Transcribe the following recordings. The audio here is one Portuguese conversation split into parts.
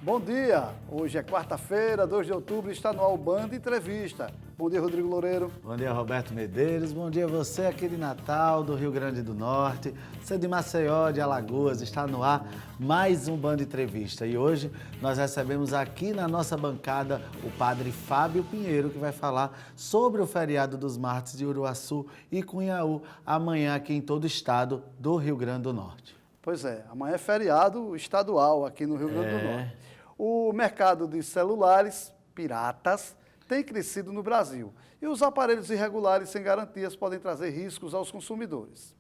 Bom dia, hoje é quarta-feira, 2 de outubro, está no ar o Band Entrevista. Bom dia, Rodrigo Loureiro. Bom dia, Roberto Medeiros. Bom dia você aqui de Natal, do Rio Grande do Norte. Você de Maceió, de Alagoas, está no ar mais um Band Entrevista. E hoje nós recebemos aqui na nossa bancada o padre Fábio Pinheiro, que vai falar sobre o feriado dos mártires de Uruaçu e Cunhaú, amanhã aqui em todo o estado do Rio Grande do Norte. Pois é, amanhã é feriado estadual aqui no Rio Grande do Norte. O mercado de celulares piratas tem crescido no Brasil e os aparelhos irregulares sem garantias podem trazer riscos aos consumidores.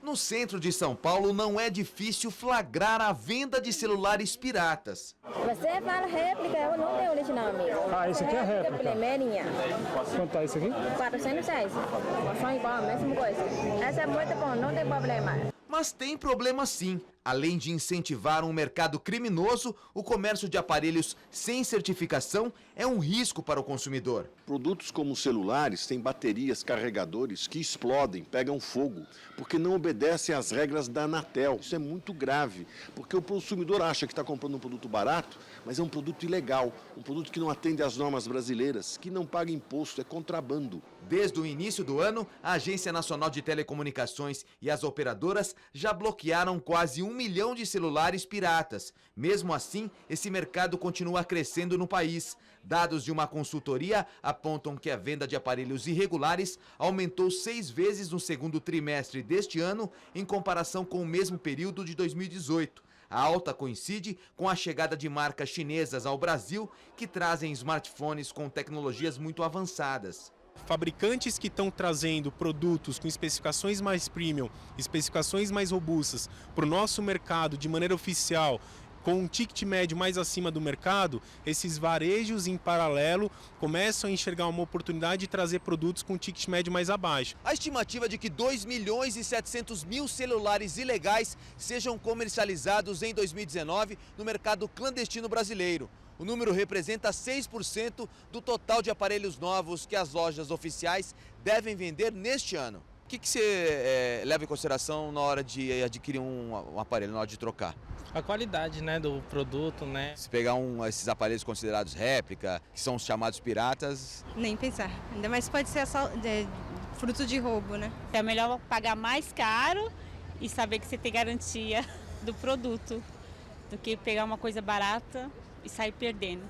No centro de São Paulo não é difícil flagrar a venda de celulares piratas. Você fala réplica, eu não tenho original mesmo. Ah, esse aqui é réplica. Primeirinha. Quanto tá isso aqui? 406. São igual, a mesma coisa. Essa é muito bom, não tem problema. Mas tem problema sim. Além de incentivar um mercado criminoso, o comércio de aparelhos sem certificação é um risco para o consumidor. Produtos como celulares têm baterias, carregadores que explodem, pegam fogo, porque não obedecem às regras da Anatel. Isso é muito grave, porque o consumidor acha que está comprando um produto barato, mas é um produto ilegal, um produto que não atende às normas brasileiras, que não paga imposto, é contrabando. Desde o início do ano, a Agência Nacional de Telecomunicações e as operadoras já bloquearam quase 1 milhão de celulares piratas. Mesmo assim, esse mercado continua crescendo no país. Dados de uma consultoria apontam que a venda de aparelhos irregulares aumentou 6 vezes no segundo trimestre deste ano, em comparação com o mesmo período de 2018. A alta coincide com a chegada de marcas chinesas ao Brasil, que trazem smartphones com tecnologias muito avançadas. Fabricantes que estão trazendo produtos com especificações mais premium, especificações mais robustas para o nosso mercado de maneira oficial, com um ticket médio mais acima do mercado, esses varejos em paralelo começam a enxergar uma oportunidade de trazer produtos com ticket médio mais abaixo. A estimativa é de que 2 milhões e 700 mil celulares ilegais sejam comercializados em 2019 no mercado clandestino brasileiro. O número representa 6% do total de aparelhos novos que as lojas oficiais devem vender neste ano. O que você leva em consideração na hora de adquirir um aparelho, na hora de trocar? A qualidade, né, do produto, né? Se pegar esses aparelhos considerados réplica, que são os chamados piratas... Nem pensar. Ainda mais pode ser fruto de roubo, né? É melhor pagar mais caro e saber que você tem garantia do produto do que pegar uma coisa barata e sair perdendo.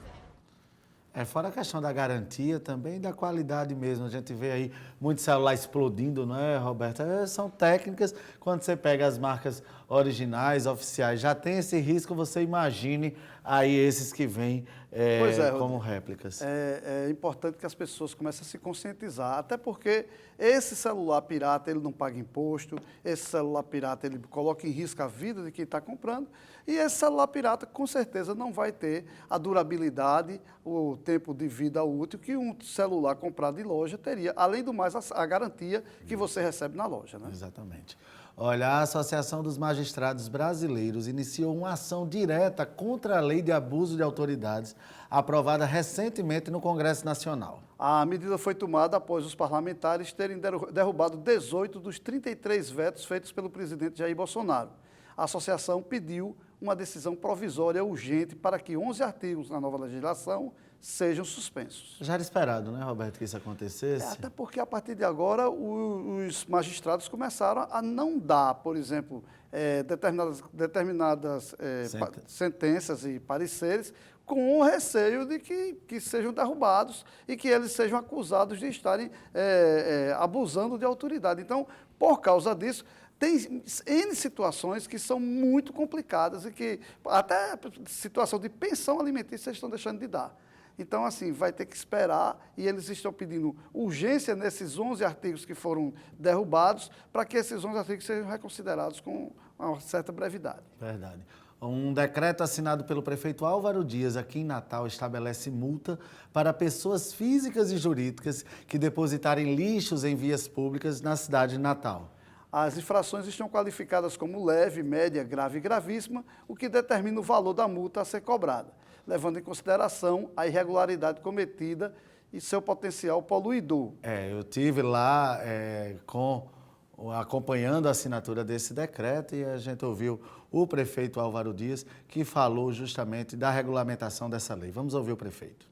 Fora a questão da garantia, também da qualidade mesmo. A gente vê aí muito celular explodindo, não é, Roberto? São técnicas, quando você pega as marcas originais, oficiais, já tem esse risco, você imagine aí esses que vêm como réplicas. É importante que as pessoas comecem a se conscientizar, até porque esse celular pirata, ele não paga imposto, esse celular pirata, ele coloca em risco a vida de quem está comprando, e esse celular pirata, com certeza, não vai ter a durabilidade, o tempo de vida útil que um celular comprado em loja teria, além do mais, a garantia que você recebe na loja, né? Exatamente. Olha, a Associação dos Magistrados Brasileiros iniciou uma ação direta contra a Lei de Abuso de Autoridades, aprovada recentemente no Congresso Nacional. A medida foi tomada após os parlamentares terem derrubado 18 dos 33 vetos feitos pelo presidente Jair Bolsonaro. A associação pediu uma decisão provisória urgente para que 11 artigos na nova legislação sejam suspensos. Já era esperado, né, Roberto, que isso acontecesse? Até porque, a partir de agora, os magistrados começaram a não dar, por exemplo, determinadas sentenças e pareceres com o receio de que sejam derrubados e que eles sejam acusados de estarem abusando de autoridade. Então, por causa disso, tem N situações que são muito complicadas e que até situação de pensão alimentícia eles estão deixando de dar. Então, assim, vai ter que esperar e eles estão pedindo urgência nesses 11 artigos que foram derrubados para que esses 11 artigos sejam reconsiderados com uma certa brevidade. Verdade. Um decreto assinado pelo prefeito Álvaro Dias, aqui em Natal, estabelece multa para pessoas físicas e jurídicas que depositarem lixos em vias públicas na cidade de Natal. As infrações estão qualificadas como leve, média, grave e gravíssima, o que determina o valor da multa a ser cobrada, levando em consideração a irregularidade cometida e seu potencial poluidor. Eu tive lá com acompanhando a assinatura desse decreto, e a gente ouviu o prefeito Álvaro Dias, que falou justamente da regulamentação dessa lei. Vamos ouvir o prefeito.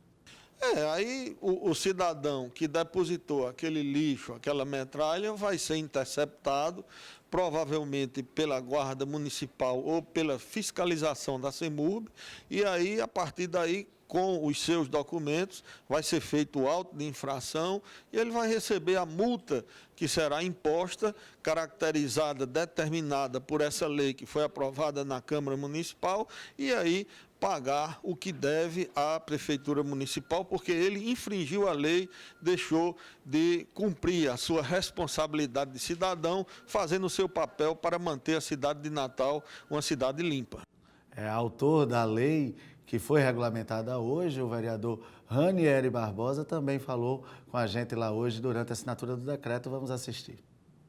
Aí o cidadão que depositou aquele lixo, aquela metralha, vai ser interceptado, provavelmente pela Guarda Municipal ou pela fiscalização da CEMURB, e aí, a partir daí, com os seus documentos, vai ser feito o auto de infração e ele vai receber a multa que será imposta, caracterizada, determinada por essa lei que foi aprovada na Câmara Municipal, e aí pagar o que deve à Prefeitura Municipal, porque ele infringiu a lei, deixou de cumprir a sua responsabilidade de cidadão, fazendo o seu papel para manter a cidade de Natal uma cidade limpa. Autor da lei que foi regulamentada hoje, o vereador Ranieri Barbosa também falou com a gente lá hoje durante a assinatura do decreto. Vamos assistir.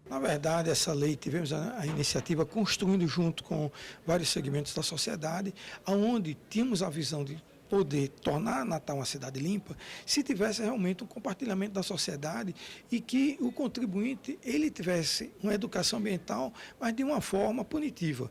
Na verdade, essa lei, tivemos a iniciativa construindo junto com vários segmentos da sociedade, onde tínhamos a visão de poder tornar Natal uma cidade limpa, se tivesse realmente um compartilhamento da sociedade e que o contribuinte ele tivesse uma educação ambiental, mas de uma forma punitiva.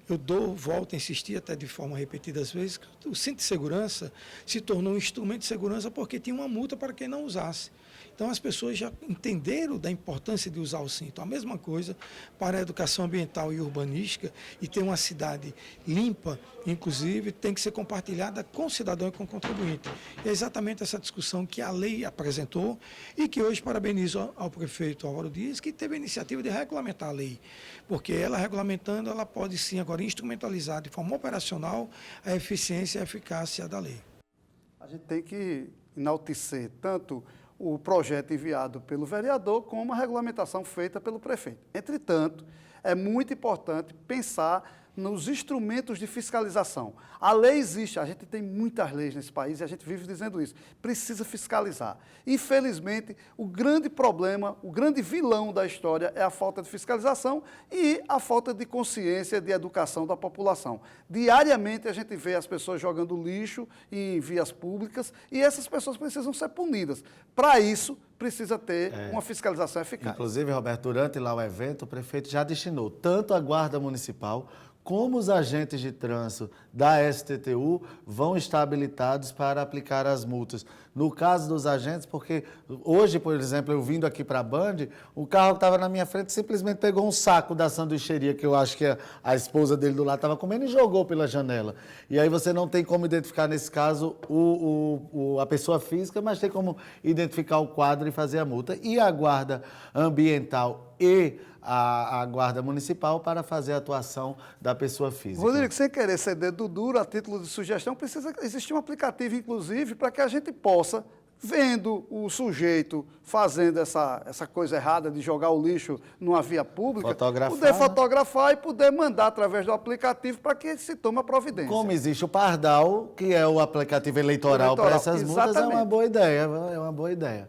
Eu volto a insistir até de forma repetida às vezes, que o cinto de segurança se tornou um instrumento de segurança porque tinha uma multa para quem não usasse. Então as pessoas já entenderam da importância de usar o cinto. A mesma coisa para a educação ambiental e urbanística, e ter uma cidade limpa, inclusive, tem que ser compartilhada com o cidadão e com o contribuinte. É exatamente essa discussão que a lei apresentou e que hoje parabenizo ao prefeito Álvaro Dias, que teve a iniciativa de regulamentar a lei, porque ela regulamentando, ela pode sim agora instrumentalizar de forma operacional a eficiência e a eficácia da lei. A gente tem que enaltecer tanto o projeto enviado pelo vereador como a regulamentação feita pelo prefeito. Entretanto, é muito importante pensar nos instrumentos de fiscalização. A lei existe, a gente tem muitas leis nesse país e a gente vive dizendo isso. Precisa fiscalizar. Infelizmente, o grande problema, o grande vilão da história é a falta de fiscalização e a falta de consciência, de educação da população. Diariamente a gente vê as pessoas jogando lixo em vias públicas e essas pessoas precisam ser punidas. Para isso, precisa ter uma fiscalização eficaz. Inclusive, Roberto, durante lá o evento, o prefeito já destinou tanto a Guarda Municipal como os agentes de trânsito da STTU vão estar habilitados para aplicar as multas. No caso dos agentes, porque hoje, por exemplo, eu vindo aqui para a Band, o carro que estava na minha frente simplesmente pegou um saco da sanduicheria que eu acho que a esposa dele do lado estava comendo e jogou pela janela. E aí você não tem como identificar, nesse caso, a pessoa física, mas tem como identificar o quadro e fazer a multa. E a Guarda Ambiental e a Guarda Municipal para fazer a atuação da pessoa física. Rodrigo, sem querer ser dedo duro, a título de sugestão, precisa existir um aplicativo, inclusive, para que a gente possa, vendo o sujeito fazendo essa coisa errada de jogar o lixo numa via pública, poder fotografar e poder mandar através do aplicativo para que se tome a providência. Como existe o Pardal, que é o aplicativo eleitoral para essas multas, é uma boa ideia,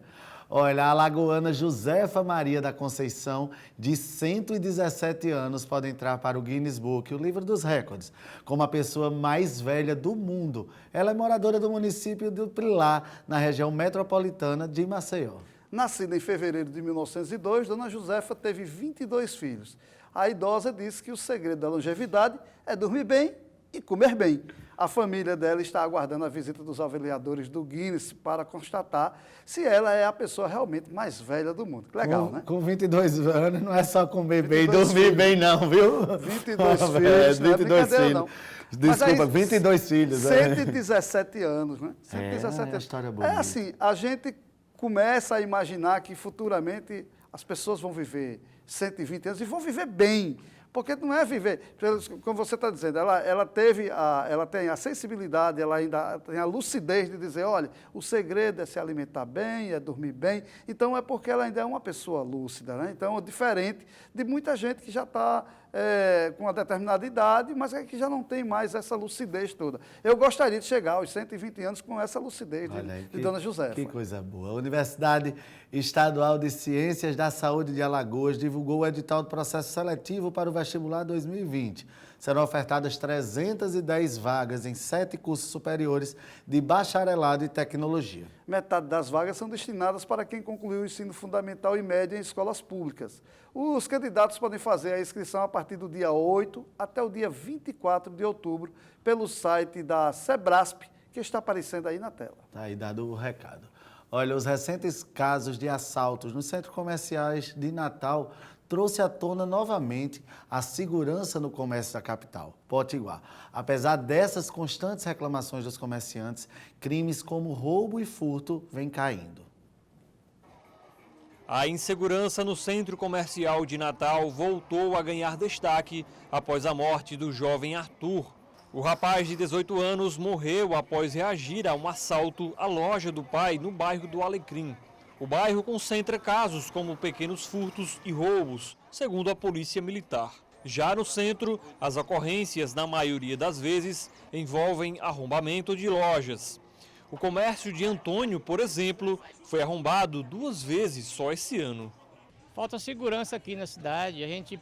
Olha, a alagoana Josefa Maria da Conceição, de 117 anos, pode entrar para o Guinness Book, o livro dos recordes, como a pessoa mais velha do mundo. Ela é moradora do município de Prilá, na região metropolitana de Maceió. Nascida em fevereiro de 1902, Dona Josefa teve 22 filhos. A idosa disse que o segredo da longevidade é dormir bem e comer bem. A família dela está aguardando a visita dos avaliadores do Guinness para constatar se ela é a pessoa realmente mais velha do mundo. Legal, né? Com 22 anos não é só comer bem e dormir bem não, viu? 22 filhos, 22 filhos. Não. Desculpa, 22 filhos. 117 anos, né? 117 anos. História bonita. É assim, a gente começa a imaginar que futuramente as pessoas vão viver 120 anos e vão viver bem. Porque não é viver, como você está dizendo, ela tem a sensibilidade, ela ainda tem a lucidez de dizer, olha, o segredo é se alimentar bem, é dormir bem. Então é porque ela ainda é uma pessoa lúcida, né? Então é diferente de muita gente que já está com uma determinada idade, mas é que já não tem mais essa lucidez toda. Eu gostaria de chegar aos 120 anos com essa lucidez de Dona Josefa. Que coisa boa. A Universidade Estadual de Ciências da Saúde de Alagoas divulgou o edital do processo seletivo para o vestibular 2020. serão ofertadas 310 vagas em 7 cursos superiores de bacharelado e tecnologia. Metade das vagas são destinadas para quem concluiu o ensino fundamental e médio em escolas públicas. Os candidatos podem fazer a inscrição a partir do dia 8 até o dia 24 de outubro pelo site da Sebrasp, que está aparecendo aí na tela. Está aí dado o recado. Olha, os recentes casos de assaltos nos centros comerciais de Natal trouxe à tona novamente a segurança no comércio da capital, Potiguar. Apesar dessas constantes reclamações dos comerciantes, crimes como roubo e furto vêm caindo. A insegurança no centro comercial de Natal voltou a ganhar destaque após a morte do jovem Arthur. O rapaz de 18 anos morreu após reagir a um assalto à loja do pai no bairro do Alecrim. O bairro concentra casos como pequenos furtos e roubos, segundo a Polícia Militar. Já no centro, as ocorrências, na maioria das vezes, envolvem arrombamento de lojas. O comércio de Antônio, por exemplo, foi arrombado 2 vezes só esse ano. Falta segurança aqui na cidade, a gente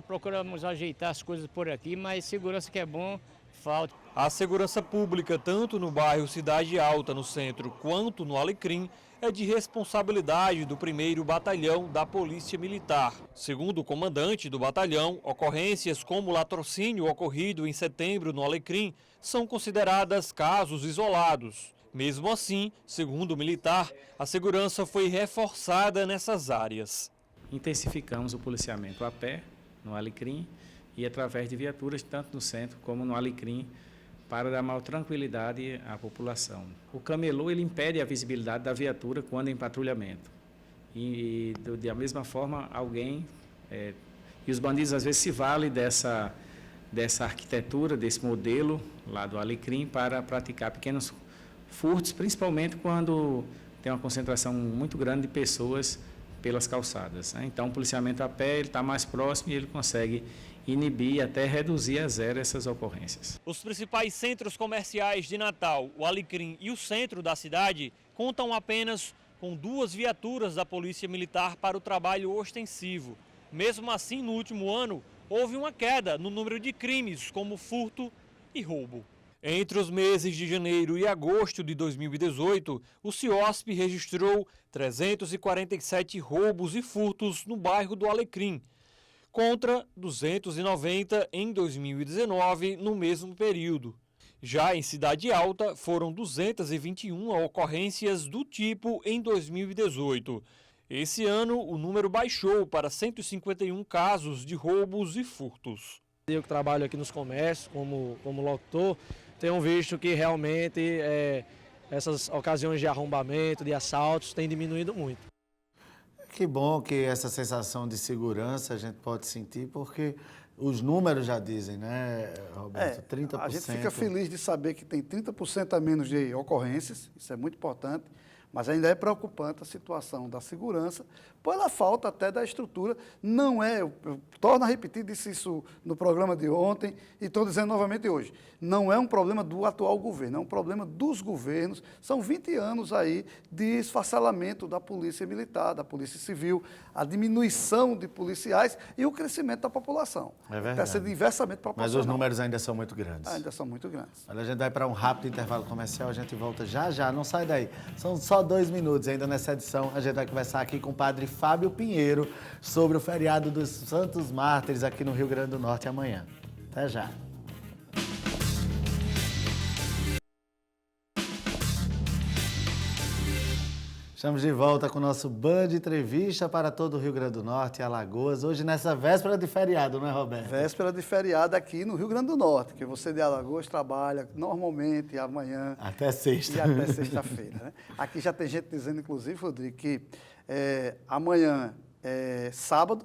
procuramos ajeitar as coisas por aqui, mas segurança que é bom, falta. A segurança pública, tanto no bairro Cidade Alta, no centro, quanto no Alecrim, é de responsabilidade do 1º Batalhão da Polícia Militar. Segundo o comandante do batalhão, ocorrências como o latrocínio ocorrido em setembro no Alecrim são consideradas casos isolados. Mesmo assim, segundo o militar, a segurança foi reforçada nessas áreas. Intensificamos o policiamento a pé, no Alecrim, e através de viaturas, tanto no centro como no Alecrim, para dar maior tranquilidade à população. O camelô ele impede a visibilidade da viatura quando em patrulhamento. E da mesma forma, e os bandidos às vezes se valem dessa arquitetura, desse modelo lá do Alecrim para praticar pequenos furtos, principalmente quando tem uma concentração muito grande de pessoas pelas calçadas. Então, o policiamento a pé está mais próximo e ele consegue inibir e até reduzir a zero essas ocorrências. Os principais centros comerciais de Natal, o Alecrim e o centro da cidade, contam apenas com 2 viaturas da Polícia Militar para o trabalho ostensivo. Mesmo assim, no último ano, houve uma queda no número de crimes como furto e roubo. Entre os meses de janeiro e agosto de 2018, o CIOSP registrou 347 roubos e furtos no bairro do Alecrim, contra 290 em 2019, no mesmo período. Já em Cidade Alta, foram 221 ocorrências do tipo em 2018. Esse ano, o número baixou para 151 casos de roubos e furtos. Eu que trabalho aqui nos comércios como locutor, tenho visto que realmente essas ocasiões de arrombamento, de assaltos, têm diminuído muito. Que bom que essa sensação de segurança a gente pode sentir, porque os números já dizem, né, Roberto? 30%. A gente fica feliz de saber que tem 30% a menos de ocorrências, isso é muito importante, mas ainda é preocupante a situação da segurança, pela falta até da estrutura. Não é, eu torno a repetir, disse isso no programa de ontem e estou dizendo novamente hoje, não é um problema do atual governo, é um problema dos governos. São 20 anos aí de esfacelamento da Polícia Militar, da Polícia Civil, a diminuição de policiais e o crescimento da população. É verdade. Está sendo inversamente proporcional. Mas os números ainda são muito grandes. Ainda são muito grandes. Olha, a gente vai para um rápido intervalo comercial, a gente volta já já, não sai daí. São só 2 minutos ainda nessa edição. A gente vai conversar aqui com o padre Fábio Pinheiro sobre o feriado dos Santos Mártires aqui no Rio Grande do Norte amanhã. Até já. Estamos de volta com o nosso Band Entrevista para todo o Rio Grande do Norte e Alagoas. Hoje nessa véspera de feriado, não é, Roberto? Véspera de feriado aqui no Rio Grande do Norte, que você de Alagoas trabalha normalmente amanhã. Até sexta. E até sexta-feira. Né? Aqui já tem gente dizendo, inclusive, Rodrigo, que amanhã é sábado,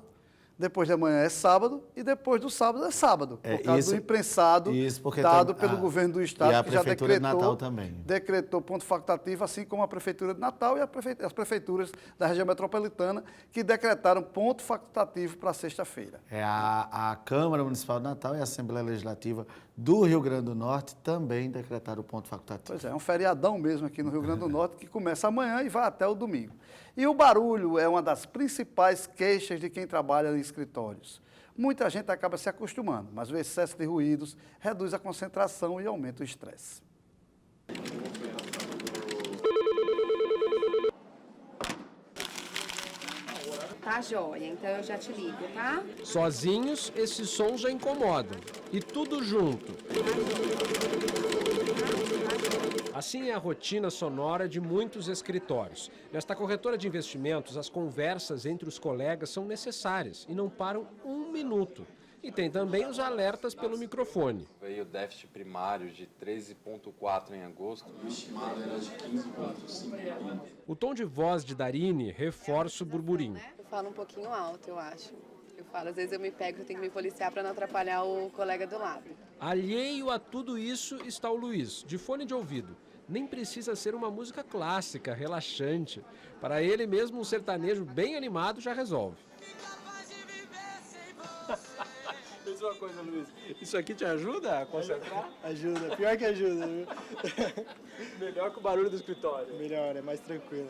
depois de amanhã é sábado e depois do sábado é sábado. Por causa do imprensado dado pelo governo do Estado, e a que já Prefeitura de Natal também. Decretou ponto facultativo, assim como a Prefeitura de Natal e as prefeituras da região metropolitana, que decretaram ponto facultativo para sexta-feira. A Câmara Municipal de Natal e a Assembleia Legislativa do Rio Grande do Norte também decretaram o ponto facultativo. Pois é um feriadão mesmo aqui no Rio Grande do Norte, que começa amanhã e vai até o domingo. E o barulho é uma das principais queixas de quem trabalha em escritórios. muita gente acaba se acostumando, mas o excesso de ruídos reduz a concentração e aumenta o estresse. Tá joia, então eu já te ligo, tá? Sozinhos, esses sons já incomodam. E tudo junto. Assim é a rotina sonora de muitos escritórios. Nesta corretora de investimentos, as conversas entre os colegas são necessárias e não param um minuto. E tem também os alertas pelo microfone. Veio o déficit primário de 13,4 em agosto. O estimado era de 15,5. O tom de voz de Darine reforça o burburinho. Eu falo um pouquinho alto, eu acho. Eu falo, às vezes eu me pego, eu tenho que me policiar para não atrapalhar o colega do lado. Alheio a tudo isso está o Luiz, de fone de ouvido. Nem precisa ser uma música clássica, relaxante. Para ele mesmo, um sertanejo bem animado já resolve. Diz uma coisa, Luiz. Isso aqui te ajuda a concentrar? Ajuda, pior que ajuda, viu? Melhor que o barulho do escritório. Melhor, é mais tranquilo.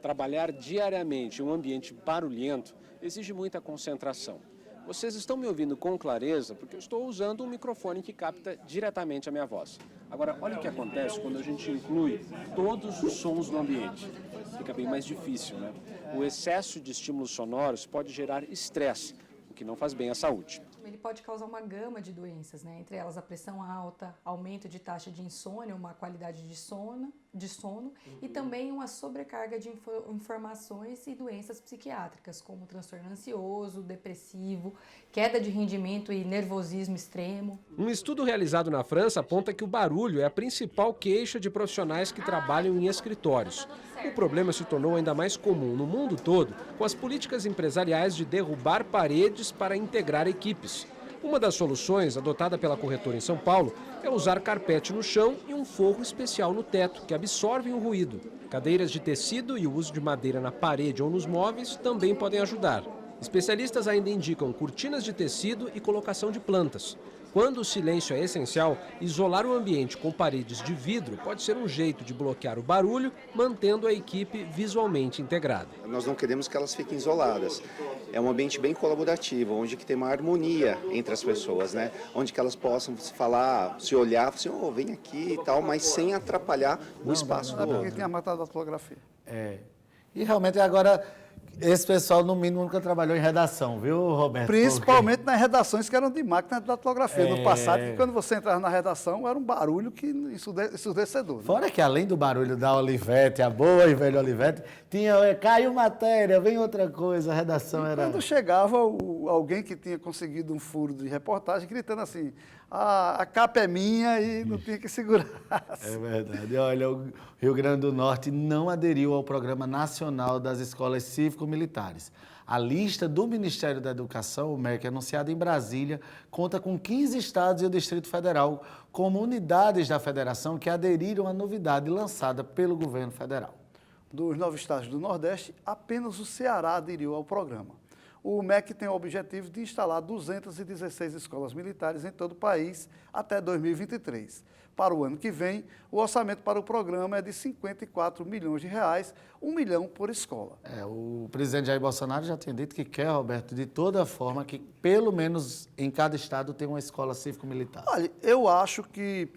Trabalhar diariamente em um ambiente barulhento exige muita concentração. Vocês estão me ouvindo com clareza porque eu estou usando um microfone que capta diretamente a minha voz. Agora, olha o que acontece quando a gente inclui todos os sons do ambiente. Fica bem mais difícil, né? O excesso de estímulos sonoros pode gerar estresse, o que não faz bem à saúde. Ele pode causar uma gama de doenças, né? Entre elas a pressão alta, aumento de taxa de insônia, uma qualidade de sono e também uma sobrecarga de informações e doenças psiquiátricas, como transtorno ansioso, depressivo, queda de rendimento e nervosismo extremo. Um estudo realizado na França aponta que o barulho é a principal queixa de profissionais que trabalham em escritórios. O problema se tornou ainda mais comum no mundo todo com as políticas empresariais de derrubar paredes para integrar equipes. Uma das soluções, adotada pela corretora em São Paulo, é usar carpete no chão e um forro especial no teto, que absorvem o ruído. Cadeiras de tecido e o uso de madeira na parede ou nos móveis também podem ajudar. Especialistas ainda indicam cortinas de tecido e colocação de plantas. Quando o silêncio é essencial, isolar o ambiente com paredes de vidro pode ser um jeito de bloquear o barulho, mantendo a equipe visualmente integrada. Nós não queremos que elas fiquem isoladas. É um ambiente bem colaborativo, onde que tem uma harmonia entre as pessoas, né? Onde que elas possam se falar, se olhar, assim, oh, vem aqui e tal, mas sem atrapalhar o espaço do outro. Porque tem a máquina da datilografia. É. E realmente agora, esse pessoal no mínimo nunca trabalhou em redação, viu, Roberto? Principalmente nas redações que eram de máquina de datilografia. No passado, que quando você entrava na redação, era um barulho que ensurdecedor. Né? Fora que além do barulho da Olivete, a boa e velha Olivete, tinha, caiu matéria, vem outra coisa, a redação era... Quando chegava alguém que tinha conseguido um furo de reportagem, gritando assim, a capa é minha e não tinha que segurar. É verdade. Olha, o Rio Grande do Norte não aderiu ao Programa Nacional das Escolas Cívico-Militares. A lista do Ministério da Educação, o MEC, anunciada em Brasília, conta com 15 estados e o Distrito Federal como unidades da federação que aderiram à novidade lançada pelo governo federal. Dos 9 estados do Nordeste, apenas o Ceará aderiu ao programa. O MEC tem o objetivo de instalar 216 escolas militares em todo o país até 2023. Para o ano que vem, o orçamento para o programa é de 54 milhões de reais, 1 milhão por escola. O presidente Jair Bolsonaro já tem dito que quer, Roberto, de toda forma, que pelo menos em cada estado tenha uma escola cívico-militar. Olha, eu acho que,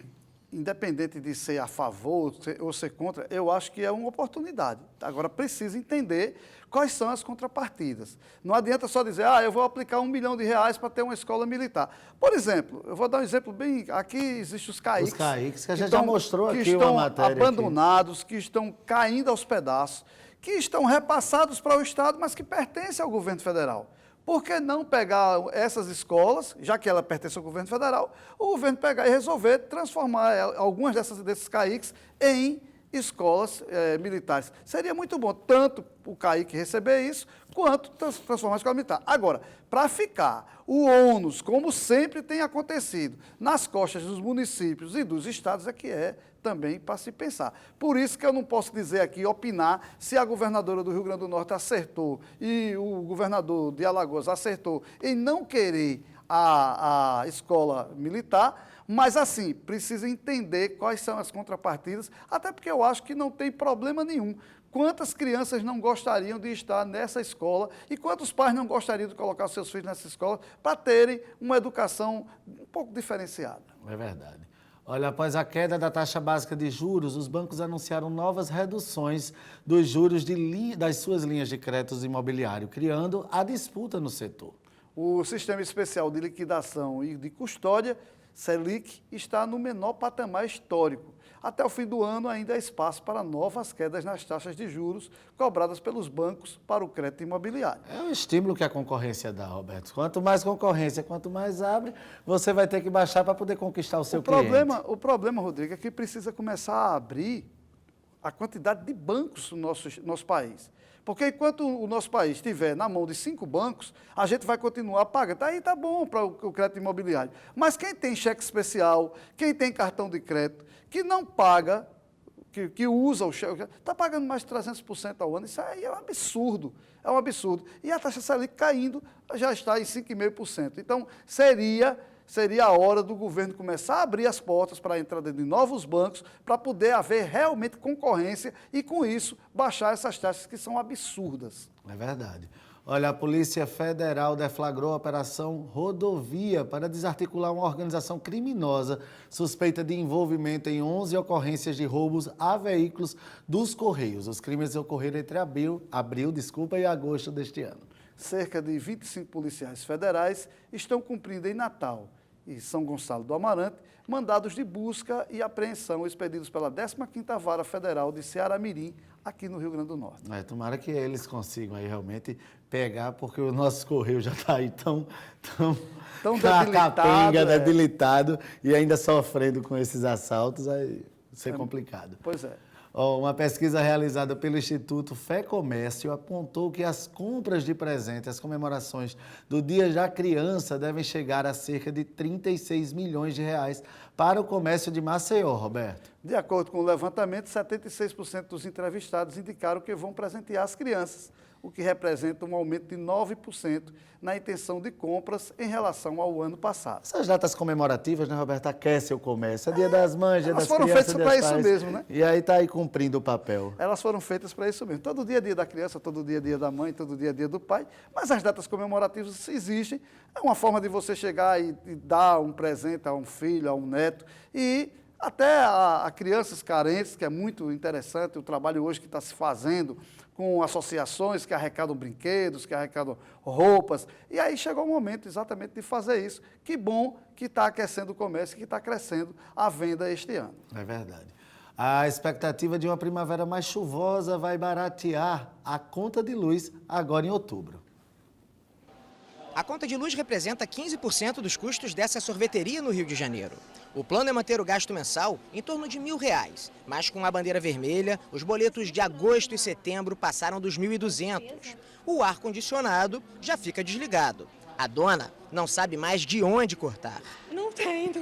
independente de ser a favor ou ser contra, eu acho que é uma oportunidade. Agora, precisa entender quais são as contrapartidas. Não adianta só dizer, eu vou aplicar 1 milhão de reais para ter uma escola militar. Por exemplo, eu vou dar um exemplo bem... Aqui existem os CAICs. Os CAICs, que a gente já mostrou aqui uma matéria. Que estão abandonados, que estão caindo aos pedaços, que estão repassados para o Estado, mas que pertencem ao governo federal. Por que não pegar essas escolas, já que ela pertence ao governo federal, o governo pegar e resolver transformar algumas desses CAICs em escolas militares? Seria muito bom, tanto o CAIC receber isso, quanto transformar a escola militar. Agora, para ficar o ônus, como sempre tem acontecido, nas costas dos municípios e dos estados, é que é também para se pensar. Por isso que eu não posso dizer aqui, opinar, se a governadora do Rio Grande do Norte acertou e o governador de Alagoas acertou em não querer a escola militar, mas assim, precisa entender quais são as contrapartidas, até porque eu acho que não tem problema nenhum Quantas crianças não gostariam de estar nessa escola e quantos pais não gostariam de colocar seus filhos nessa escola para terem uma educação um pouco diferenciada? É verdade. Olha, após a queda da taxa básica de juros, os bancos anunciaram novas reduções dos juros das suas linhas de créditos imobiliário, criando a disputa no setor. O Sistema Especial de Liquidação e de Custódia, Selic, está no menor patamar histórico. Até o fim do ano ainda há espaço para novas quedas nas taxas de juros cobradas pelos bancos para o crédito imobiliário. É um estímulo que a concorrência dá, Roberto. Quanto mais concorrência, quanto mais abre, você vai ter que baixar para poder conquistar o seu cliente. O problema, Rodrigo, é que precisa começar a abrir a quantidade de bancos no nosso país. Porque enquanto o nosso país estiver na mão de 5 bancos, a gente vai continuar pagando. Aí tá bom para o crédito imobiliário. Mas quem tem cheque especial, quem tem cartão de crédito, que não paga, que usa o cheque, está pagando mais de 300% ao ano. Isso aí é um absurdo. É um absurdo. E a taxa Selic caindo já está em 5,5%. Então, seria a hora do governo começar a abrir as portas para a entrada de novos bancos, para poder haver realmente concorrência e, com isso, baixar essas taxas que são absurdas. É verdade. Olha, a Polícia Federal deflagrou a Operação Rodovia para desarticular uma organização criminosa suspeita de envolvimento em 11 ocorrências de roubos a veículos dos Correios. Os crimes ocorreram entre abril e agosto deste ano. Cerca de 25 policiais federais estão cumprindo em Natal e São Gonçalo do Amarante mandados de busca e apreensão expedidos pela 15ª Vara Federal de Ceará-Mirim, aqui no Rio Grande do Norte. Tomara que eles consigam aí realmente pegar, porque o nosso Correio já está aí tão debilitado e ainda sofrendo com esses assaltos, aí ser complicado. Pois é. Uma pesquisa realizada pelo Instituto Fé Comércio apontou que as compras de presente, as comemorações do Dia da Criança devem chegar a cerca de 36 milhões de reais para o comércio de Maceió, Roberto. De acordo com o levantamento, 76% dos entrevistados indicaram que vão presentear as crianças, o que representa um aumento de 9% na intenção de compras em relação ao ano passado. Essas datas comemorativas, né, Roberto, aquecem o comércio. É Dia das Mães, Dia das Crianças, foram feitas para isso mesmo, né? E aí está aí cumprindo o papel. Elas foram feitas para isso mesmo. Todo dia é Dia da Criança, todo dia é Dia da Mãe, todo dia é Dia do Pai, mas as datas comemorativas existem. É uma forma de você chegar e dar um presente a um filho, a um neto, e até a crianças carentes, que é muito interessante o trabalho hoje que está se fazendo com associações que arrecadam brinquedos, que arrecadam roupas. E aí chegou o momento exatamente de fazer isso. Que bom que está aquecendo o comércio, que está crescendo a venda este ano. É verdade. A expectativa de uma primavera mais chuvosa vai baratear a conta de luz agora em outubro. A conta de luz representa 15% dos custos dessa sorveteria no Rio de Janeiro. O plano é manter o gasto mensal em torno de R$1.000, mas com a bandeira vermelha, os boletos de agosto e setembro passaram dos 1.200. O ar-condicionado já fica desligado. A dona não sabe mais de onde cortar. Não tem.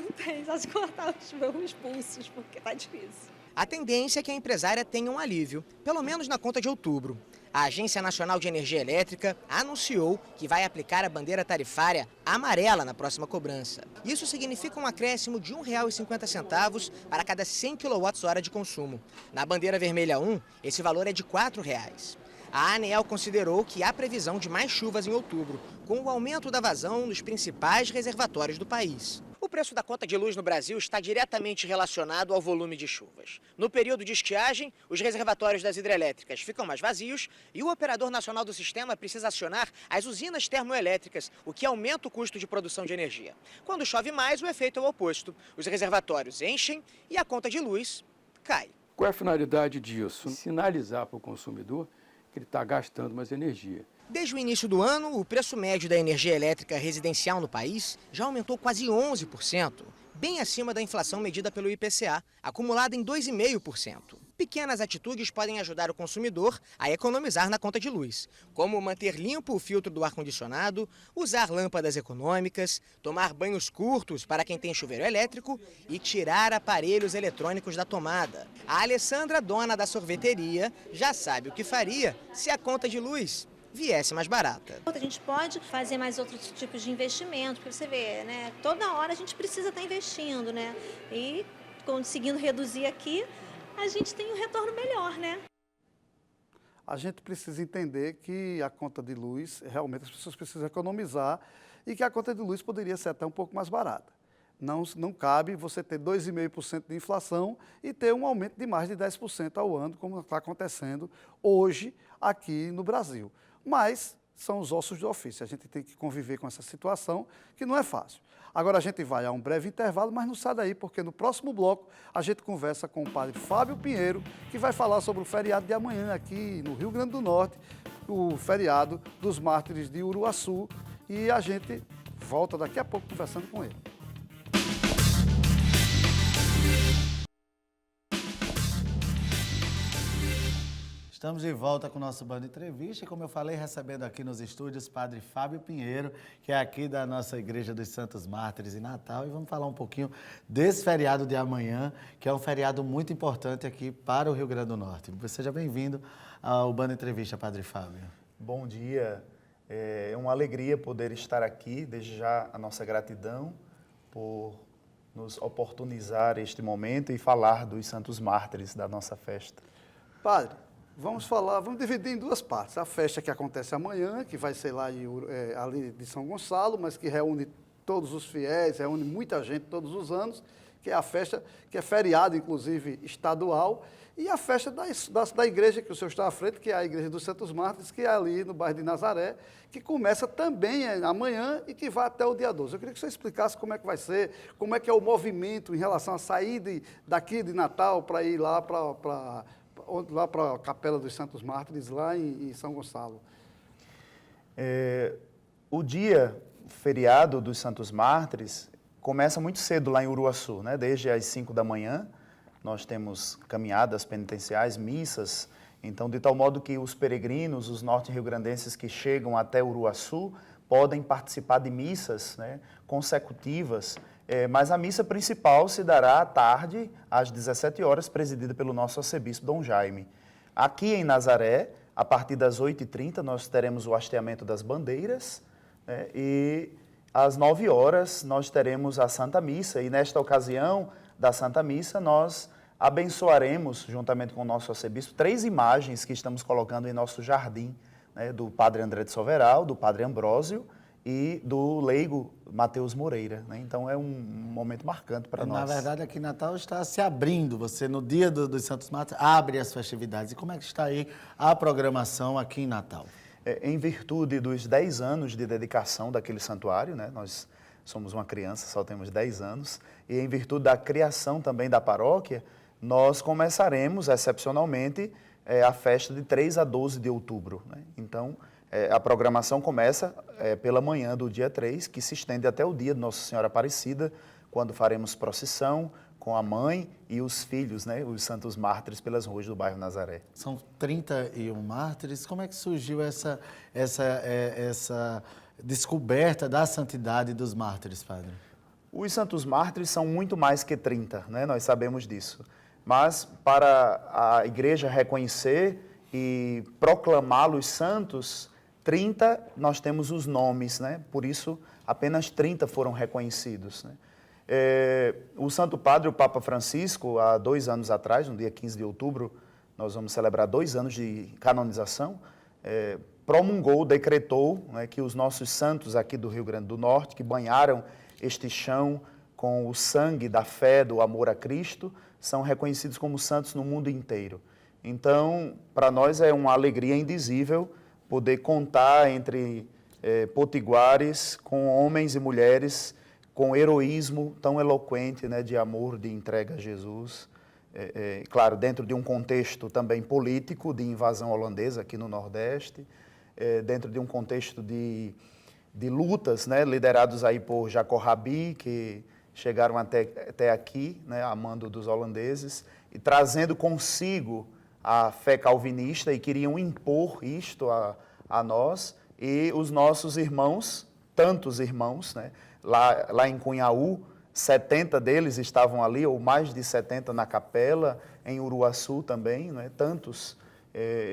Só se cortar os pulsos, porque tá difícil. A tendência é que a empresária tenha um alívio, pelo menos na conta de outubro. A Agência Nacional de Energia Elétrica anunciou que vai aplicar a bandeira tarifária amarela na próxima cobrança. Isso significa um acréscimo de R$ 1,50 para cada 100 kWh de consumo. Na bandeira vermelha 1, esse valor é de R$ 4,00. A ANEEL considerou que há previsão de mais chuvas em outubro, com o aumento da vazão nos principais reservatórios do país. O preço da conta de luz no Brasil está diretamente relacionado ao volume de chuvas. No período de estiagem, os reservatórios das hidrelétricas ficam mais vazios e o operador nacional do sistema precisa acionar as usinas termoelétricas, o que aumenta o custo de produção de energia. Quando chove mais, o efeito é o oposto. Os reservatórios enchem e a conta de luz cai. Qual é a finalidade disso? Sinalizar para o consumidor que ele está gastando mais energia. Desde o início do ano, o preço médio da energia elétrica residencial no país já aumentou quase 11%, bem acima da inflação medida pelo IPCA, acumulada em 2,5%. Pequenas atitudes podem ajudar o consumidor a economizar na conta de luz, como manter limpo o filtro do ar-condicionado, usar lâmpadas econômicas, tomar banhos curtos para quem tem chuveiro elétrico e tirar aparelhos eletrônicos da tomada. A Alessandra, dona da sorveteria, já sabe o que faria se a conta de luz viesse mais barata. A gente pode fazer mais outros tipos de investimento, porque você vê, né? Toda hora a gente precisa estar investindo, né? E conseguindo reduzir aqui, a gente tem um retorno melhor, né? a gente precisa entender que a conta de luz, realmente as pessoas precisam economizar e que a conta de luz poderia ser até um pouco mais barata. Não cabe você ter 2,5% de inflação e ter um aumento de mais de 10% ao ano, como está acontecendo hoje aqui no Brasil. Mas são os ossos do ofício, a gente tem que conviver com essa situação que não é fácil. Agora a gente vai a um breve intervalo, mas não sai daí, porque no próximo bloco a gente conversa com o padre Fábio Pinheiro, que vai falar sobre o feriado de amanhã aqui no Rio Grande do Norte, o feriado dos mártires de Uruaçu, e a gente volta daqui a pouco conversando com ele. Estamos de volta com o nosso Band Entrevista e, como eu falei, recebendo aqui nos estúdios Padre Fábio Pinheiro, que é aqui da nossa Igreja dos Santos Mártires em Natal, e vamos falar um pouquinho desse feriado de amanhã, que é um feriado muito importante aqui para o Rio Grande do Norte. Seja bem-vindo ao Band Entrevista, Padre Fábio. Bom dia, é uma alegria poder estar aqui, desde já a nossa gratidão por nos oportunizar este momento e falar dos Santos Mártires da nossa festa. Padre, vamos dividir em duas partes. A festa que acontece amanhã, que vai ser lá ali de São Gonçalo, mas que reúne todos os fiéis, reúne muita gente todos os anos, que é a festa que é feriado, inclusive, estadual, e a festa da igreja que o senhor está à frente, que é a Igreja dos Santos Mártires, que é ali no bairro de Nazaré, que começa também amanhã e que vai até o dia 12. Eu queria que o senhor explicasse como é que vai ser, como é que é o movimento em relação a sair daqui de Natal para ir lá para a Capela dos Santos Mártires, lá em São Gonçalo. O dia feriado dos Santos Mártires começa muito cedo lá em Uruaçu, né? Desde as 5 da manhã, nós temos caminhadas penitenciais, missas, então de tal modo que os peregrinos, os norte-riograndenses que chegam até Uruaçu, podem participar de missas, né, consecutivas, mas a missa principal se dará à tarde, às 17 horas, presidida pelo nosso arcebispo Dom Jaime. Aqui em Nazaré, a partir das 8h30, nós teremos o hasteamento das bandeiras, né, e às 9 horas nós teremos a Santa Missa, e nesta ocasião da Santa Missa nós abençoaremos, juntamente com o nosso arcebispo, 3 imagens que estamos colocando em nosso jardim, né, do Padre André de Soveral, do Padre Ambrósio e do leigo Mateus Moreira, né? Então é um momento marcante para nós. Na verdade, aqui em Natal está se abrindo. Você, no dia dos Santos Mártires, abre as festividades. E como é que está aí a programação aqui em Natal? Em virtude dos 10 anos de dedicação daquele santuário, né? Nós somos uma criança, só temos 10 anos, e em virtude da criação também da paróquia, nós começaremos, excepcionalmente, a festa de 3 a 12 de outubro, né? Então, a programação começa pela manhã do dia 3, que se estende até o dia de Nossa Senhora Aparecida, quando faremos procissão com a mãe e os filhos, né, os Santos Mártires, pelas ruas do bairro Nazaré. São 31 mártires. Como é que surgiu essa descoberta da santidade dos mártires, padre? Os Santos Mártires são muito mais que 30, né? Nós sabemos disso. Mas para a igreja reconhecer e proclamá-los santos, 30 nós temos os nomes, né? Por isso apenas 30 foram reconhecidos, né? O Santo Padre, o Papa Francisco, há 2 anos atrás, no dia 15 de outubro, nós vamos celebrar 2 anos de canonização, promulgou, decretou, né, que os nossos santos aqui do Rio Grande do Norte, que banharam este chão com o sangue da fé, do amor a Cristo, são reconhecidos como santos no mundo inteiro. Então, para nós é uma alegria indizível poder contar entre potiguares com homens e mulheres com heroísmo tão eloquente, né, de amor, de entrega a Jesus. Claro, dentro de um contexto também político, de invasão holandesa aqui no Nordeste, dentro de um contexto de lutas, né, liderados aí por Jacob Rabi, que chegaram até aqui, né, a mando dos holandeses, e trazendo consigo a fé calvinista, e queriam impor isto a nós, e os nossos irmãos, tantos irmãos, né, lá em Cunhaú, 70 deles estavam ali, ou mais de 70 na capela, em Uruaçu também, né, tantos,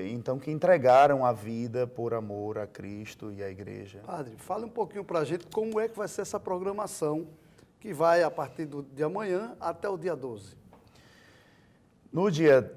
então, que entregaram a vida por amor a Cristo e à igreja. Padre, fale um pouquinho para a gente como é que vai ser essa programação que vai a partir de amanhã até o dia 12. No dia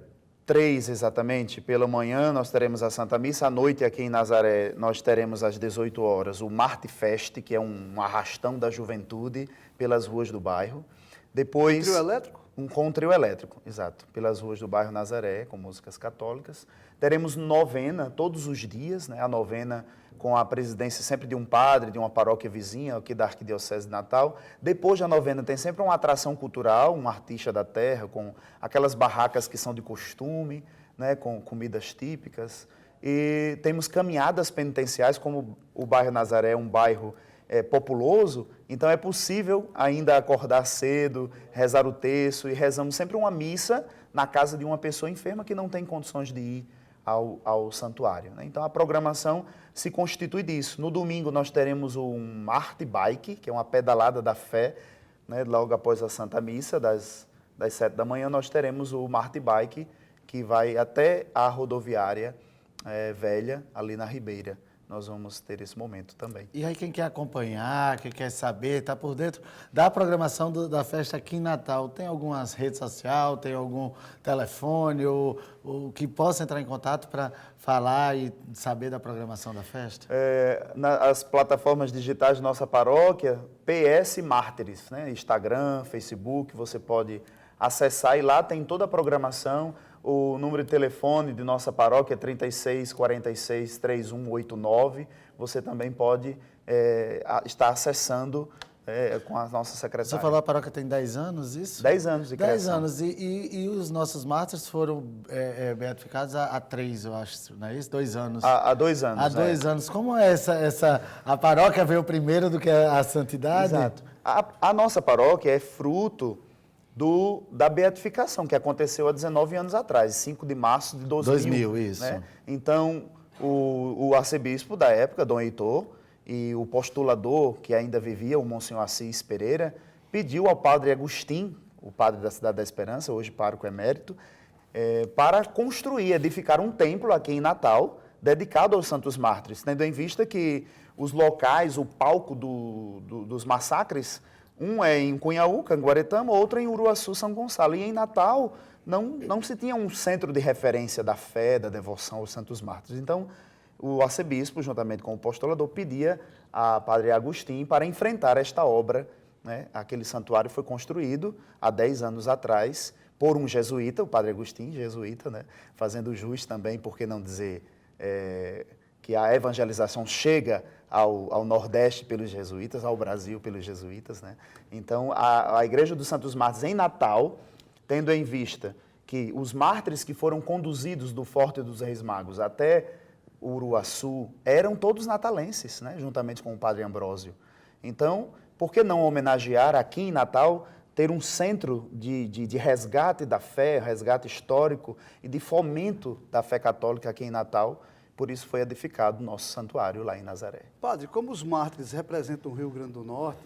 3 exatamente. Pela manhã nós teremos a Santa Missa, à noite aqui em Nazaré nós teremos às 18 horas o Marte Fest, que é um arrastão da juventude pelas ruas do bairro. Depois, Trio elétrico? Com um trio elétrico, exato, pelas ruas do bairro Nazaré, com músicas católicas. Teremos novena todos os dias, né? A novena com a presidência sempre de um padre, de uma paróquia vizinha, aqui da Arquidiocese de Natal. Depois da novena tem sempre uma atração cultural, um artista da terra, com aquelas barracas que são de costume, né? Com comidas típicas. E temos caminhadas penitenciais, como o bairro Nazaré é um bairro populoso, então é possível ainda acordar cedo, rezar o terço, e rezamos sempre uma missa na casa de uma pessoa enferma que não tem condições de ir ao santuário, né? Então a programação se constitui disso. No domingo nós teremos um arte bike, que é uma pedalada da fé, né? Logo após a Santa Missa, das 7 da manhã, nós teremos o arte bike, que vai até a rodoviária velha, ali na Ribeira. Nós vamos ter esse momento também. E aí quem quer acompanhar, quem quer saber, está por dentro da programação da festa aqui em Natal, tem algumas redes sociais, tem algum telefone ou que possa entrar em contato para falar e saber da programação da festa? Nas plataformas digitais de nossa paróquia, PS Mártires, né? Instagram, Facebook, você pode acessar e lá tem toda a programação. O número de telefone de nossa paróquia é 3646-3189. Você também pode estar acessando com a nossa secretária. Você falou que a paróquia tem 10 anos, isso? 10 anos de criação. 10 anos. E os nossos mártires foram beatificados há 3, eu acho, não é isso? 2 anos. Há 2 anos. Há 2 anos. Como é a paróquia veio primeiro do que a santidade? Exato. A nossa paróquia é fruto da beatificação, que aconteceu há 19 anos atrás, 5 de março de 2000. 2000, isso. Né? Então, o arcebispo da época, Dom Heitor, e o postulador que ainda vivia, o Monsenhor Assis Pereira, pediu ao padre Agostinho, o padre da Cidade da Esperança, hoje pároco emérito, para construir, edificar um templo aqui em Natal, dedicado aos Santos Mártires, tendo em vista que os locais, o palco dos massacres, um é em Cunhaú, Canguaretama, outro em Uruaçu, São Gonçalo. E em Natal não se tinha um centro de referência da fé, da devoção aos Santos Mártires. Então, o arcebispo, juntamente com o postulador, pedia a padre Agostinho para enfrentar esta obra, né? Aquele santuário foi construído há 10 anos atrás por um jesuíta, o padre Agostinho, jesuíta, né? Fazendo jus também, por que não dizer, que a evangelização chega ao Nordeste pelos jesuítas, ao Brasil pelos jesuítas, né? Então, a Igreja dos Santos Mártires em Natal, tendo em vista que os mártires que foram conduzidos do Forte dos Reis Magos até Uruaçu eram todos natalenses, né? Juntamente com o padre Ambrósio. Então, por que não homenagear aqui em Natal, ter um centro de resgate da fé, resgate histórico e de fomento da fé católica aqui em Natal? Por isso foi edificado o nosso santuário lá em Nazaré. Padre, como os mártires representam o Rio Grande do Norte,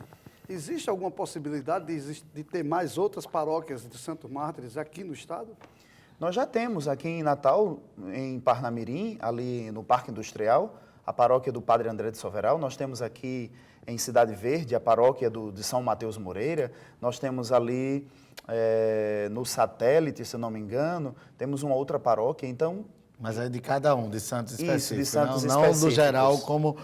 existe alguma possibilidade de ter mais outras paróquias de Santos Mártires aqui no estado? Nós já temos aqui em Natal, em Parnamirim, ali no Parque Industrial, a paróquia do Padre André de Soveral. Nós temos aqui em Cidade Verde a paróquia de São Mateus Moreira. Nós temos ali no Satélite, se eu não me engano, temos uma outra paróquia. Então, mas é de cada um, de santos específicos, isso, de santos não do geral como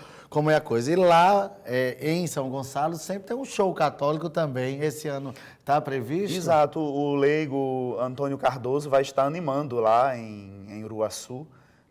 é a coisa. E lá, em São Gonçalo, sempre tem um show católico também. Esse ano está previsto? Exato, o leigo Antônio Cardoso vai estar animando lá em Uruaçu,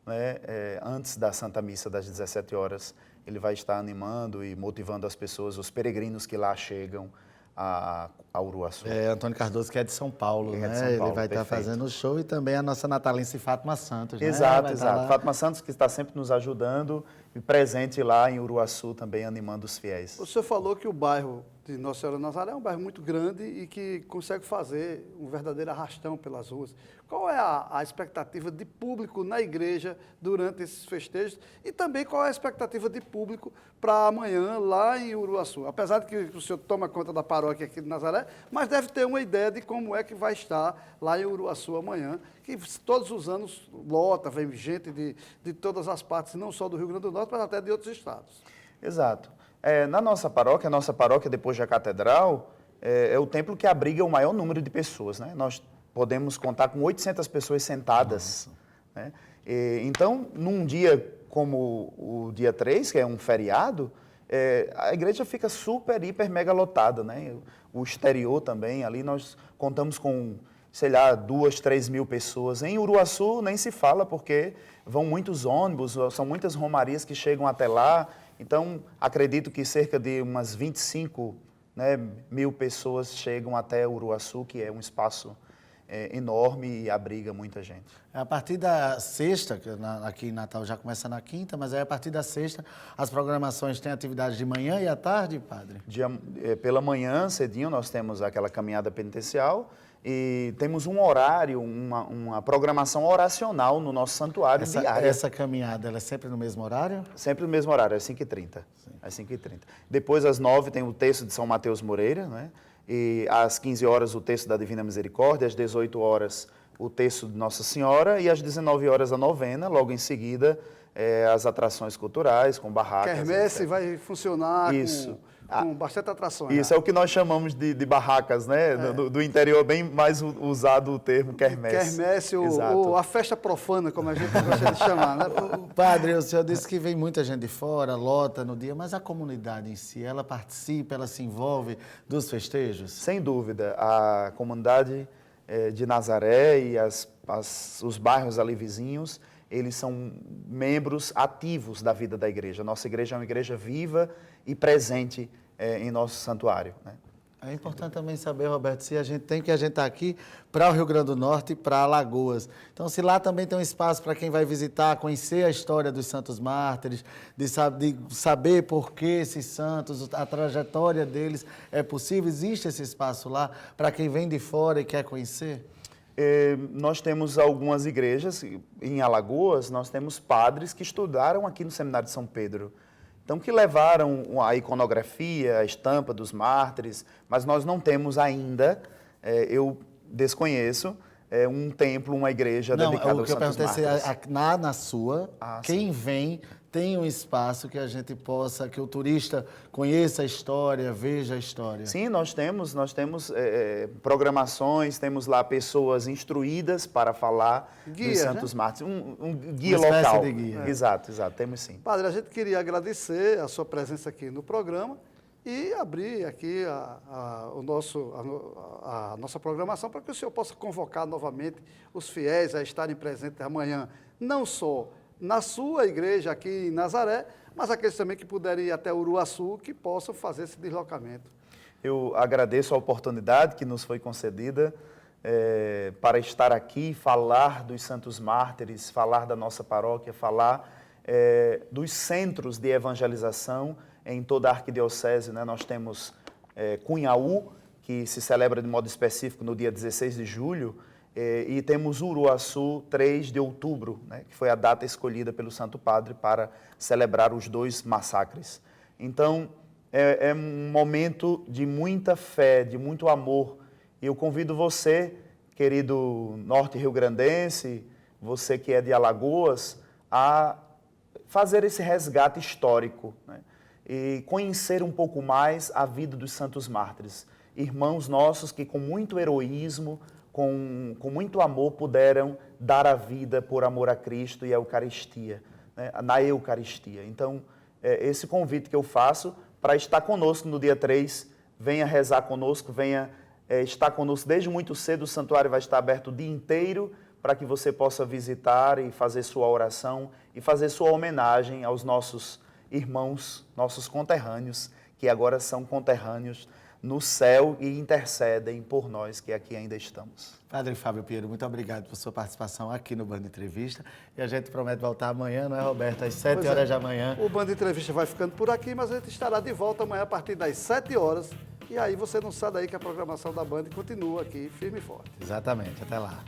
né? Antes da Santa Missa das 17 horas. Ele vai estar animando e motivando as pessoas, os peregrinos que lá chegam a Uruaçu. Antônio Cardoso, que é de São Paulo, né? De São Paulo, ele vai estar fazendo o show e também a nossa natalense Fátima Santos, né? Exato. Fátima Santos, que está sempre nos ajudando e presente lá em Uruaçu também, animando os fiéis. O senhor falou que o bairro de Nossa Senhora Nazaré é um bairro muito grande e que consegue fazer um verdadeiro arrastão pelas ruas. Qual é a expectativa de público na igreja durante esses festejos e também qual é a expectativa de público para amanhã lá em Uruaçu? Apesar de que o senhor toma conta da paróquia aqui de Nazaré, mas deve ter uma ideia de como é que vai estar lá em Uruaçu amanhã, que todos os anos lota, vem gente de todas as partes, não só do Rio Grande do Norte, mas até de outros estados. Exato. Na nossa paróquia, depois da catedral, é o templo que abriga o maior número de pessoas, né? Nós podemos contar com 800 pessoas sentadas. Né? Então, num dia como o dia 3, que é um feriado, a igreja fica super, hiper, mega lotada. Né? O exterior também, ali nós contamos com, sei lá, 2, 3 mil pessoas. Em Uruaçu nem se fala, porque vão muitos ônibus, são muitas romarias que chegam até lá. Então, acredito que cerca de umas 25 mil pessoas chegam até Uruaçu, que é um espaço enorme e abriga muita gente. A partir da sexta, que aqui em Natal já começa na quinta, mas aí a partir da sexta as programações têm atividade de manhã e à tarde, padre? Pela manhã, cedinho, nós temos aquela caminhada penitencial e temos um horário, uma programação oracional no nosso santuário diária. Essa caminhada, ela é sempre no mesmo horário? Sempre no mesmo horário, às 5h30. Às 5h30. Depois, às 9h, tem o texto de São Mateus Moreira, né? E às 15 horas o texto da Divina Misericórdia, às 18 horas o texto de Nossa Senhora e às 19 horas a novena, logo em seguida as atrações culturais, com barracas. Quermesse vai funcionar Isso. com bastante atrações. Isso é o que nós chamamos de barracas, né? Do interior, bem mais usado o termo quermesse. Quermesse ou a festa profana, como a gente gosta de chamar, né? Padre, o senhor disse que vem muita gente de fora, lota no dia, mas a comunidade em si, ela participa, ela se envolve dos festejos? Sem dúvida. A comunidade de Nazaré e os bairros ali vizinhos, eles são membros ativos da vida da igreja. Nossa igreja é uma igreja viva e presente em nosso santuário. Né? É importante também saber, Roberto, se a gente está aqui para o Rio Grande do Norte e para Alagoas. Então, se lá também tem um espaço para quem vai visitar, conhecer a história dos santos mártires, de saber por que esses santos, a trajetória deles é possível, existe esse espaço lá para quem vem de fora e quer conhecer? Nós temos algumas igrejas, em Alagoas, nós temos padres que estudaram aqui no Seminário de São Pedro. Então, que levaram a iconografia, a estampa dos mártires, mas nós não temos ainda, eu desconheço, um templo, uma igreja dedicada aos santos mártires. Não, o que eu perguntei é, na sua, quem vem tem um espaço que a gente possa, que o turista conheça a história, veja a história. Sim, nós temos programações, temos lá pessoas instruídas para falar dos santos mártires, um guia uma local. De guia. Exato, temos sim. Padre, a gente queria agradecer a sua presença aqui no programa e abrir aqui a nossa programação para que o senhor possa convocar novamente os fiéis a estarem presentes amanhã, não só na sua igreja aqui em Nazaré, mas aqueles também que puderem ir até Uruaçu, que possam fazer esse deslocamento. Eu agradeço a oportunidade que nos foi concedida para estar aqui, falar dos santos mártires, falar da nossa paróquia, falar dos centros de evangelização em toda a arquidiocese. Né? Nós temos Cunhaú, que se celebra de modo específico no dia 16 de julho, e temos Uruaçu, 3 de outubro, né, que foi a data escolhida pelo Santo Padre para celebrar os 2 massacres. Então, é um momento de muita fé, de muito amor. E eu convido você, querido norte rio-grandense, você que é de Alagoas, a fazer esse resgate histórico, né, e conhecer um pouco mais a vida dos santos mártires. Irmãos nossos que com muito heroísmo, com muito amor, puderam dar a vida por amor a Cristo e a Eucaristia, né? Na Eucaristia. Então, esse convite que eu faço para estar conosco no dia 3, venha rezar conosco, venha estar conosco desde muito cedo, o santuário vai estar aberto o dia inteiro para que você possa visitar e fazer sua oração e fazer sua homenagem aos nossos irmãos, nossos conterrâneos, que agora são conterrâneos no céu e intercedem por nós que aqui ainda estamos. Padre Fábio Pinheiro, muito obrigado por sua participação aqui no Band Entrevista. E a gente promete voltar amanhã, não é, Roberto? Às 7 horas da manhã. O Band Entrevista vai ficando por aqui, mas a gente estará de volta amanhã a partir das 7 horas. E aí você não sai daí que a programação da Band continua aqui, firme e forte. Exatamente, até lá.